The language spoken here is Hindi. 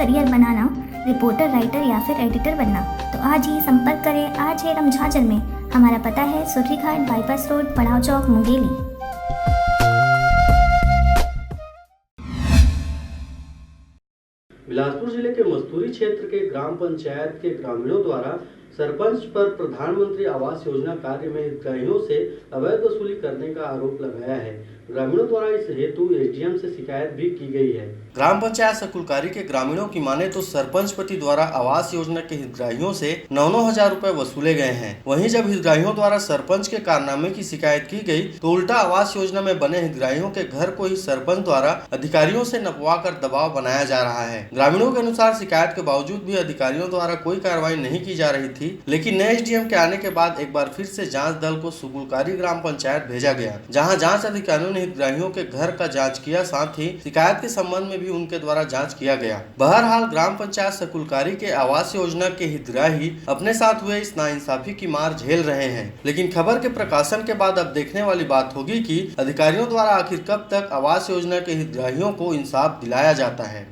करियर बनाना, रिपोर्टर, राइटर या फिर एडिटर बनना, तो आज ही संपर्क करें। आज है रमझाजल में। हमारा पता है सुर्री घाट, बाईपास रोड, पड़ाव चौक, मुंगेली। बिलासपुर जिले के मस्तूरी क्षेत्र के ग्राम पंचायत के ग्रामीणों द्वारा सरपंच पर प्रधानमंत्री आवास योजना कार्य में हितग्राहियों से अवैध वसूली करने का आरोप लगाया है। ग्रामीणों द्वारा इस हेतु एसडीएम से शिकायत भी की गई है। ग्राम पंचायत सकुलकारी के ग्रामीणों की माने तो सरपंच पति द्वारा आवास योजना के हितग्राहियों से 9,000 रुपए वसूले गए हैं। वहीं जब हितग्राहियों द्वारा सरपंच के कारनामे की शिकायत की गई तो उल्टा आवास योजना में बने हितग्राहियों के घर को ही सरपंच द्वारा अधिकारियों से नपवा कर दबाव बनाया जा रहा है। ग्रामीणों के अनुसार शिकायत के बावजूद भी अधिकारियों द्वारा कोई कार्रवाई नहीं की जा रही थी, लेकिन नए एसडीएम के आने के बाद एक बार फिर से जांच दल को सकुलकारी ग्राम पंचायत भेजा गया, जहां जांच अधिकारियों ने हितग्राहियों के घर का जांच किया, साथ ही शिकायत के संबंध में भी उनके द्वारा जांच किया गया। बहरहाल ग्राम पंचायत सकुलकारी के आवास योजना के हितग्राही अपने साथ हुए इस नाइंसाफी की मार झेल रहे हैं, लेकिन खबर के प्रकाशन के बाद अब देखने वाली बात होगी कि अधिकारियों द्वारा आखिर कब तक आवास योजना के हितग्राहियों को इंसाफ दिलाया जाता है।